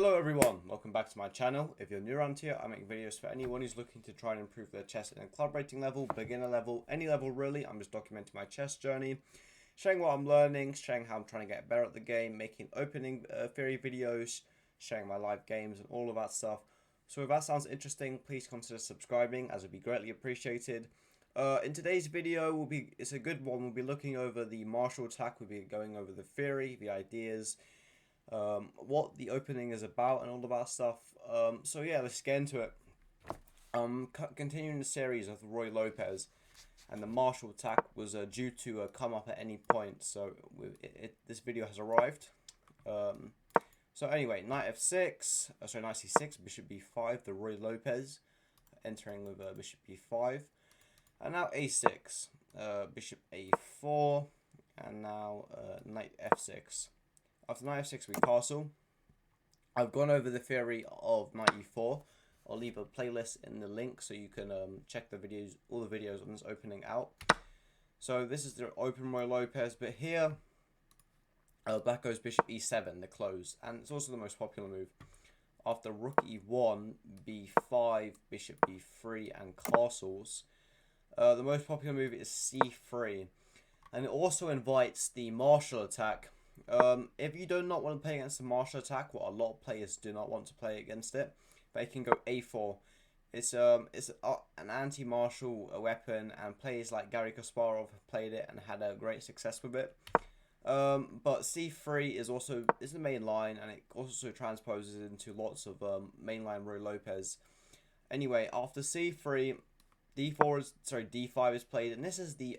Hello everyone, welcome back to my channel. If you're new around here, I make videos for anyone who's looking to try and improve their chess and club rating level, beginner level, any level really. I'm just documenting my chess journey, showing what I'm learning, showing how I'm trying to get better at the game, making opening theory videos, sharing my live games and all of that stuff. So if that sounds interesting, please consider subscribing as it would be greatly appreciated. In today's video, it's a good one. We'll be looking over the martial attack, we'll be going over the theory, the ideas, what the opening is about and all of that stuff. So yeah, let's get into it. Continuing the series of Roy Lopez, and the martial attack was due to come up at any point, so this video has arrived. So anyway, knight f6, knight c6, bishop b5, the Roy Lopez, entering with bishop b5, and now a6, bishop a4, and now knight f6. After knight f6 we castle. I've gone over the theory of knight e4. I'll leave a playlist in the link so you can check the videos, all the videos on this opening out. So this is the open Roy Lopez, but here black goes bishop e7, the close, and it's also the most popular move. After rook e1, b5, bishop b3, and castles, the most popular move is c3, and it also invites the martial attack. If you do not want to play against the martial attack, what a lot of players do not want to play against it, they can go a4. It's an anti-martial weapon, and players like Garry Kasparov have played it and had a great success with it. But c3 is the main line, and it also transposes into lots of mainline Roy Lopez. Anyway, after c3, d5 is played, and this is the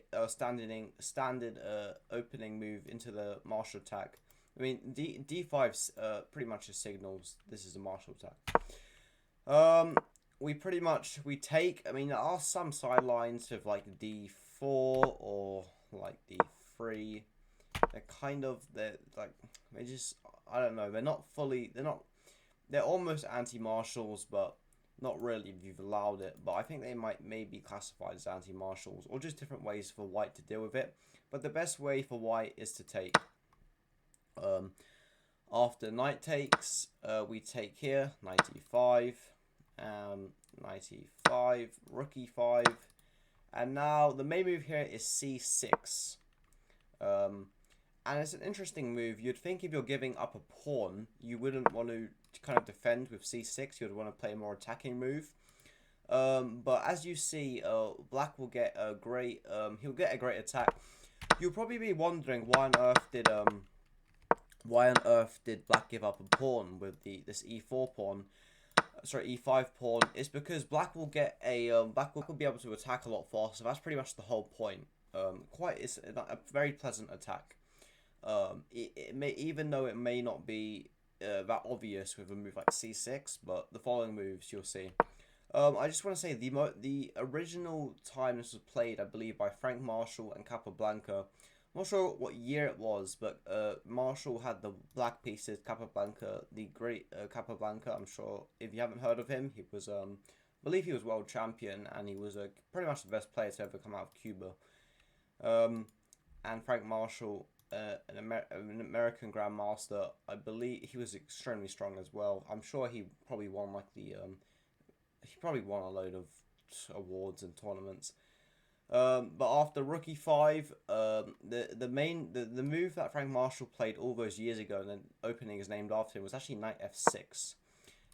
standard opening move into the martial attack. I mean, d5's pretty much just signals this is a martial attack. We take. I mean, there are some sidelines with like d4 or like d3. I don't know. They're almost anti-martials, but not really if you've allowed it, but I think they might maybe classified as anti-martials, or just different ways for white to deal with it. But the best way for white is to take. After knight takes, we take here, knight e5, knight e5, rook e5, and now the main move here is c6. And it's an interesting move. You'd think if you're giving up a pawn, you wouldn't want to kind of defend with c6. You'd want to play a more attacking move. But as you see, black will get a great. He'll get a great attack. You'll probably be wondering why on earth did black give up a pawn with this e4 pawn. E5 pawn. It's because black will get a black will be able to attack a lot faster. That's pretty much the whole point. It's a very pleasant attack. Even though it may not be that obvious with a move like c6, but the following moves you'll see. I just want to say the original time this was played, I believe, by Frank Marshall and Capablanca. I'm not sure what year it was, but Marshall had the black pieces, Capablanca, the great Capablanca. I'm sure if you haven't heard of him, he was I believe he was world champion, and he was pretty much the best player to ever come out of Cuba. And Frank Marshall, an American grandmaster, I believe he was extremely strong as well. I'm sure he probably won a load of awards and tournaments. But after rook e5, the move that Frank Marshall played all those years ago, and then opening is named after him, was actually knight f6.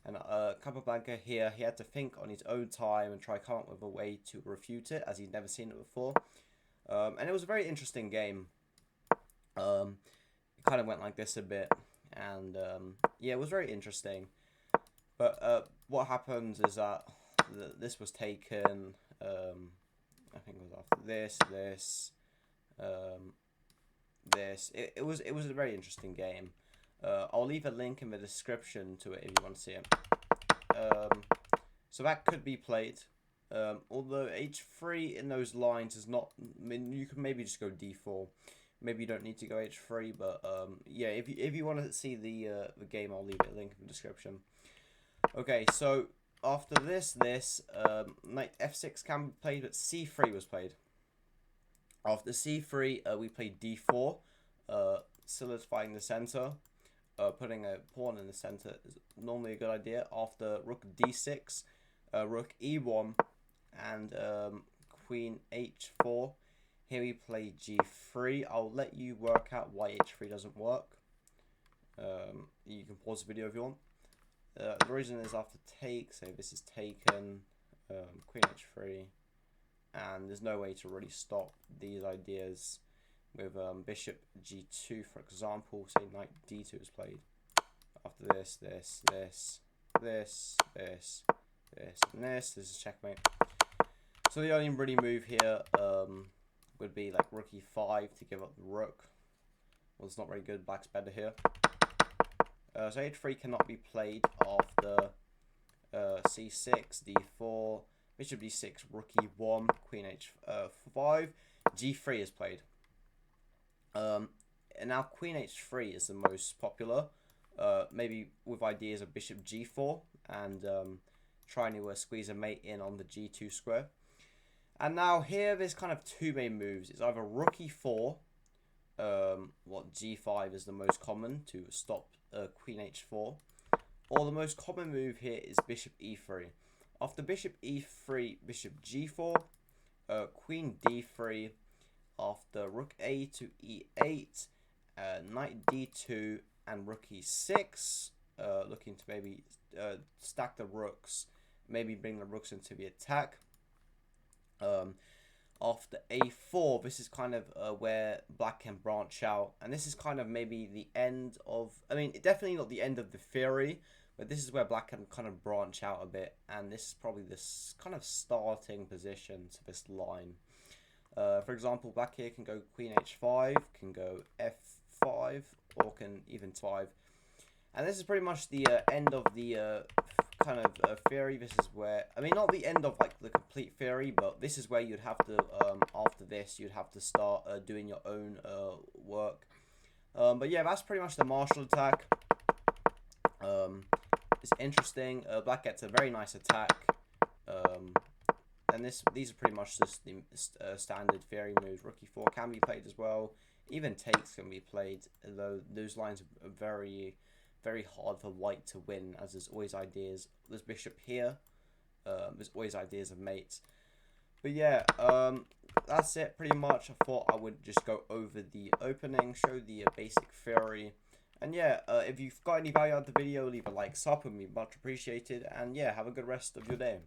And Capablanca here, he had to think on his own time and try to come up with a way to refute it, as he'd never seen it before. And it was a very interesting game. It kind of went like this a bit, and yeah, it was very interesting. But what happens is that this was taken. I think it was after this. It was a very interesting game. I'll leave a link in the description to it if you want to see it. So that could be played. Although h3 in those lines is not. I mean, you could maybe just go d4. Maybe you don't need to go h3, but yeah, if you want to see the game, I'll leave a link in the description. Okay, so after this knight f6 can be played, but c3 was played. After c3, we played d4, solidifying the center. putting a pawn in the center is normally a good idea. After rook d6, rook e1, and queen h4. Here we play g3. I'll let you work out why h3 doesn't work. You can pause the video if you want. The reason is after take, so this is taken, queen h3, and there's no way to really stop these ideas with bishop g2, for example. Say knight d2 is played. After this, and this is checkmate. So the only really move here would be like rook e5 to give up the rook. Well, it's not very good. Black's better here. So h3 cannot be played after c6, d4, bishop d6, rook e1, queen h5, g3 is played. And now queen h3 is the most popular, maybe with ideas of bishop g4 and trying to squeeze a mate in on the g2 square. And now here there's kind of two main moves. It's either rook e4, what g5 is the most common to stop queen h4, or the most common move here is bishop e3. After bishop e3, bishop g4, queen d3, after rook a to e8, knight d2, and rook e6, looking to maybe stack the rooks, maybe bring the rooks into the attack. After a4, this is kind of where black can branch out, and this is kind of maybe the end of, I mean, definitely not the end of the theory, but this is where black can kind of branch out a bit, and this is probably this kind of starting position to this line. For example, black here can go queen h5, can go f5, or can even 5. And this is pretty much the end of the kind of theory. This is where, I mean, not the end of like the complete theory, but this is where you'd have to, after this, you'd have to start doing your own work. But yeah, that's pretty much the martial attack. It's interesting. Black gets a very nice attack. And these are pretty much just the standard theory moves. Rook e4 can be played as well. Even takes can be played, although those lines are very hard for white to win, as there's always ideas. There's bishop here. There's always ideas of mates. But yeah, that's it pretty much. I thought I would just go over the opening, show the basic theory. And yeah, if you've got any value out of the video, leave a like, sub, would be much appreciated. And yeah, have a good rest of your day.